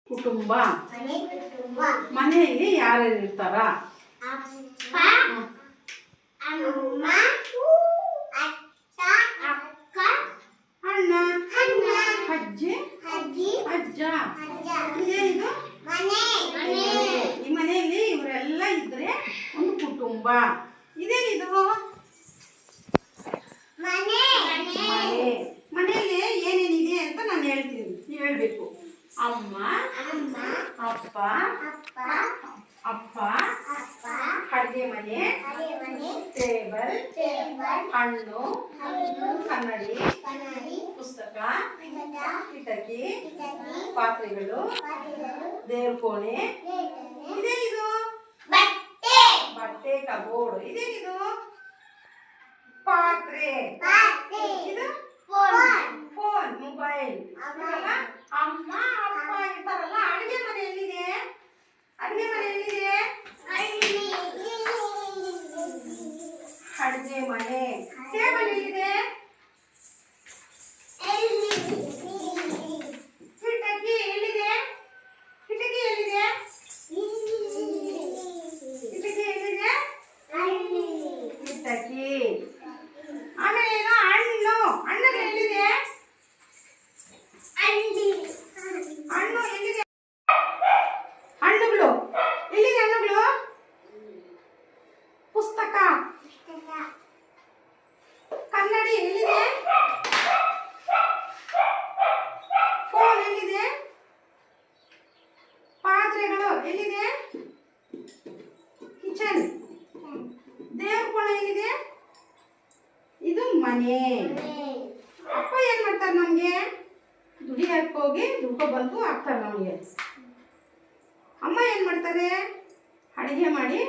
ಕುಟುಂಬ. ಮನೆಯಲ್ಲಿ ಯಾರ್ಯಾರು ಇರ್ತಾರ? ಅಪ್ಪ, ಅಮ್ಮ, ಅಕ್ಕ, ಅಣ್ಣ, ಅಜ್ಜಿ, ಅಜ್ಜ. ಇದೇನಿದು? ಈ ಮನೆಯಲ್ಲಿ ಇವರೆಲ್ಲ ಇದ್ರೆ ಒಂದು ಕುಟುಂಬ. ಇದೇನಿದು? ಮನೆಯಲ್ಲಿ ಏನೇನಿದೆ ಅಂತ ನಾನು ಹೇಳ್ತೀನಿ, ನೀವು ಹೇಳ್ಬೇಕು. ಅಮ್ಮ, ಅಪ್ಪ, ಅಡುಗೆ ಮನೆ, ಟೇಬಲ್, ಹಣ್ಣು, ಕನ್ನಡಿ, ಪುಸ್ತಕ, ಕಿಟಕಿ, ಪಾತ್ರೆಗಳು, ದೇವ್ರ ಕೋಣೆ. ಇದೇನಿದು? ಬಟ್ಟೆ ಕಬೋರ್ಡ್. ಇದೇನಿದು? ಪಾತ್ರೆ. ಇದು ಫೋನ್, ಮೊಬೈಲ್. ಅಮ್ಮ ಅಪ್ಪ ಇರ್ತಾರಲ್ಲ. ಅಡುಗೆ ಮನೆ ಎಲ್ಲಿದೆ? ಅಡುಗೆ ಮನೆ ಎಲ್ಲಿದೆ? ಅಡುಗೆ ಮನೆ. ಟೇಬಲ್ ಎಲ್ಲಿದೆ? ಕಿಟಕಿ ಎಲ್ಲಿದೆ? ಕಿಟಕಿ ಎಲ್ಲಿದೆ? ಕಿಟಕಿ ಎಲ್ಲಿದೆ? ಕಿಟಕಿ. ಆಮೇಲೆ ಏನು? ಹಣ್ಣು. ಹಣ್ಣು ಎಲ್ಲಿದೆ? ಹಣ್ಣು ಎಲ್ಲಿದೆ? ಹಣ್ಣುಗಳು ಎಲ್ಲಿದೆ? ಹಣ್ಣುಗಳು. ಪುಸ್ತಕ, ಕನ್ನಡಿ ಎಲ್ಲಿದೆ? ಫೋನ್ ಎಲ್ಲಿದೆ? ಪಾತ್ರೆಗಳು ಎಲ್ಲಿದೆ? ಕಿಚನ್. ದೇವ್ರ ಕೋಣೆ ಎಲ್ಲಿದೆ? ಇದು ಮನೆ. ಅಪ್ಪ ಏನ್ ಮಾಡ್ತಾರೆ? ನಮ್ಗೆ ದುಡಿಯಕ್ಕೆ ಹೋಗಿ ದುಡ್ಕೊ ಬಂದು ಹಾಕ್ತಾರೆ ನಮಗೆ. ಅಮ್ಮ ಏನ್ ಮಾಡ್ತಾರೆ? ಅಡಿಗೆ ಮಾಡಿ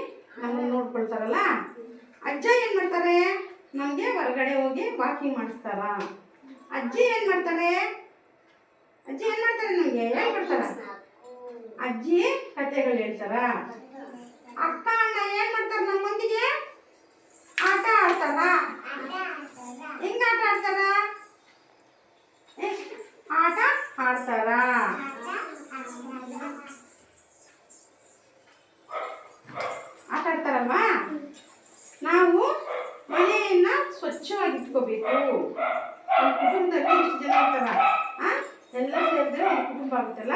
ನಮ್ಮನ್ನು ನೋಡ್ಕೊಳ್ತಾರಲ್ಲ. ಅಜ್ಜ ಏನ್ ಮಾಡ್ತಾರೆ? ನಮಗೆ ಹೊರಗಡೆ ಹೋಗಿ ವಾಕಿಂಗ್ ಮಾಡಿಸ್ತಾರ. ಅಜ್ಜಿ ಏನ್ ಮಾಡ್ತಾರೆ? ನಮಗೆ ಹೇಳ್ಕೊಡ್ತಾರ. ಅಜ್ಜಿ ಕಥೆಗಳು ಹೇಳ್ತಾರ. ಅಕ್ಕ ಅಣ್ಣ ಏನ್ ಮಾಡ್ತಾರ? ನಮ್ಮೊಂದಿಗೆ ಆಟ ಆಡ್ತಾರ. ಹೆಂಗ ಆಟ ಆಡ್ತಾರ? ಆಟ ಆಡ್ತಾರ. ಆಟ ಆಡ್ತಾರಲ್ವಾ? ನಾವು ಮನೆಯನ್ನ ಸ್ವಚ್ಛವಾಗಿ ಇಟ್ಕೋಬೇಕು. ಒಂದು ಕುಟುಂಬದಲ್ಲಿ ಎಷ್ಟು ಜನ ಇರ್ತಾರ? ಎಲ್ಲ ಸೇರಿದ್ರೆ ಒಂದು ಕುಟುಂಬ ಆಗುತ್ತಲ್ಲ.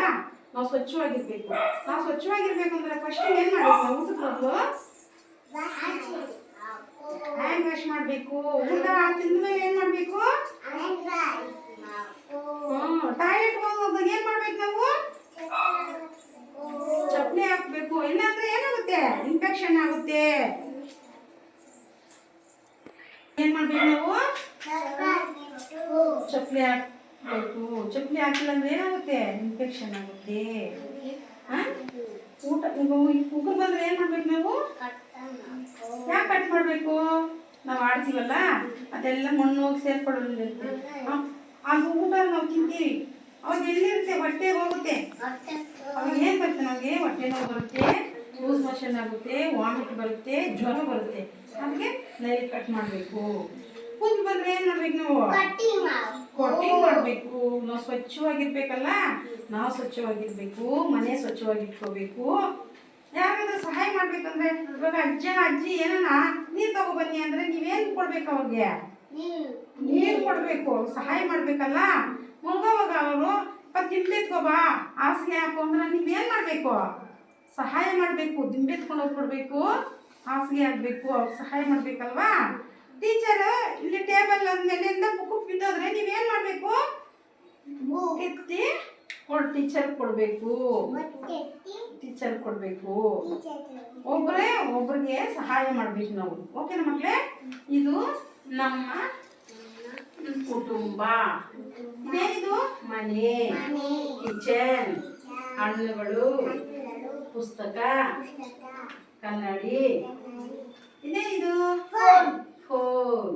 ನಾವು ಸ್ವಚ್ಛವಾಗಿರ್ಬೇಕು. ನಾವು ಸ್ವಚ್ಛವಾಗಿರ್ಬೇಕು ಅಂದ್ರೆ ಫಸ್ಟ್ ಏನ್ ಮಾಡ್ಬೇಕು? ನಾವು ಊಟದ ಮೊದಲು ಹ್ಯಾಂಡ್ ವಾಶ್ ಮಾಡ್ಬೇಕು. ಊಟ ತಿಂದ ಮೇಲೆ ಏನ್ ಮಾಡ್ಬೇಕು? ಟಾಯ್ಲೆಟ್ ಹೋಗುವಾಗ ಏನ್ ಮಾಡ್ಬೇಕು? ನಾವು ಚಪ್ಪಲಿ ಹಾಕ್ಬೇಕು. ಇಲ್ಲಾಂದ್ರೆ ಏನಾಗುತ್ತೆ? ಇನ್ಫೆಕ್ಷನ್ ಆಗುತ್ತೆ. ಏನ್ ಮಾಡ್ಬೇಕು? ನಾವು ಚಪ್ಪಲಿ ಹಾಕ್ಬೇಕು. ಚಪ್ಪಲಿ ಹಾಕಿಲ್ಲ ಅಂದ್ರೆ ಏನಾಗುತ್ತೆ? ಇನ್ಫೆಕ್ಷನ್ ಆಗುತ್ತೆ. ಊಟ ಕುಕ್ಕ ಬಂದ್ರೆ ಏನ್ ಮಾಡ್ಬೇಕು? ನಾವು ಯಾಕೆ ಕಟ್ ಮಾಡ್ಬೇಕು? ನಾವು ಆಡ್ತೀವಲ್ಲ, ಅದೆಲ್ಲ ಮಣ್ಣು ಹೋಗಿ ಸೇರ್ಕೊಳ್ಳೋದಿರುತ್ತೆ. ಅದು ಊಟ ನಾವು ತಿಂತೀವಿ, ಅವಾಗ ಎಲ್ಲಿರುತ್ತೆ? ಹೊಟ್ಟೆಗೆ ಹೋಗುತ್ತೆ. ಅವಾಗ ಏನ್ ಬರುತ್ತೆ? ನಮಗೆ ಹೊಟ್ಟೆ ನೋವು ಬರುತ್ತೆ, ಲೂಸ್ ಮೋಷನ್ ಆಗುತ್ತೆ, ವಾಮಿಟ್ ಬರುತ್ತೆ, ಜ್ವರ ಬರುತ್ತೆ. ಅದಕ್ಕೆ ನೈಟ್ ಕಟ್ ಮಾಡಬೇಕು. ಕೂದಲು ಬಂದ್ರೆ ಏನ್ ಮಾಡ್ಬೇಕು? ನಾವು ಕಟಿಂಗ್ ಮಾಡಬೇಕು. ನಾವು ಸ್ವಚ್ಛವಾಗಿರ್ಬೇಕಲ್ಲ. ನಾವು ಸ್ವಚ್ಛವಾಗಿರ್ಬೇಕು. ಮನೆ ಸ್ವಚ್ಛವಾಗಿ ಇಟ್ಕೋಬೇಕು. ಯಾರಾದ್ರೂ ಸಹಾಯ ಮಾಡ್ಬೇಕಂದ್ರೆ, ಇವಾಗ ಅಜ್ಜ ಅಜ್ಜಿ ಏನಾನ ನೀರು ತಗೊಬನ್ನಿ ಅಂದ್ರೆ ನೀವೇನ್ ಕೊಡ್ಬೇಕು? ಅವ್ರಿಗೆ ನೀರು ಕೊಡ್ಬೇಕು. ಸಹಾಯ ಮಾಡ್ಬೇಕಲ್ಲ. ಮಲ್ಗೋವಾಗ ಅವರು ದಿಂಬೆತ್ಕೋಬಾ ಹಾಸಿಗೆ ಹಾಕು ಅಂದ್ರೆ ನೀವೇನ್ ಮಾಡ್ಬೇಕು? ಸಹಾಯ ಮಾಡ್ಬೇಕು. ದಿಂಬೆತ್ಕೊಂಡು ಹೋಗ್ಕೊಡ್ಬೇಕು, ಹಾಸಿಗೆ ಹಾಕ್ಬೇಕು. ಅವ್ರಿಗೆ ಸಹಾಯ ಮಾಡ್ಬೇಕಲ್ವಾ? ಟೀಚರ್ ಇಲ್ಲಿ ಟೇಬಲ್ ಅಂದ್ಮೇಲಿಂದ ಬುಕ್ ಬಿದ್ದೋದ್ರೆ ನೀವೇನ್ ಮಾಡ್ಬೇಕು? ಎತ್ತಿ ಟೀಚರ್ ಕೊಡ್ಬೇಕು. ಒಬ್ರಿಗೆ ಸಹಾಯ ಮಾಡ್ಬೇಕು ನಾವು. ಓಕೆನಾ ಮಕ್ಕಳೇ? ಇದು ನಮ್ಮ ಕುಟುಂಬ. ಇದೇನಿದು? ಮನೆ, ಕಿಚನ್, ಹಣ್ಣುಗಳು, ಪುಸ್ತಕ, ಕನ್ನಡಿ. ಇದೇನಿದು? ಫೋನ್.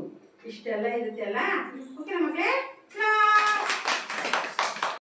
ಇಷ್ಟೆಲ್ಲ ಇರುತ್ತೆ ಅಲ್ಲ. ಓಕೆನಾ ಮಕ್ಕಳೇ?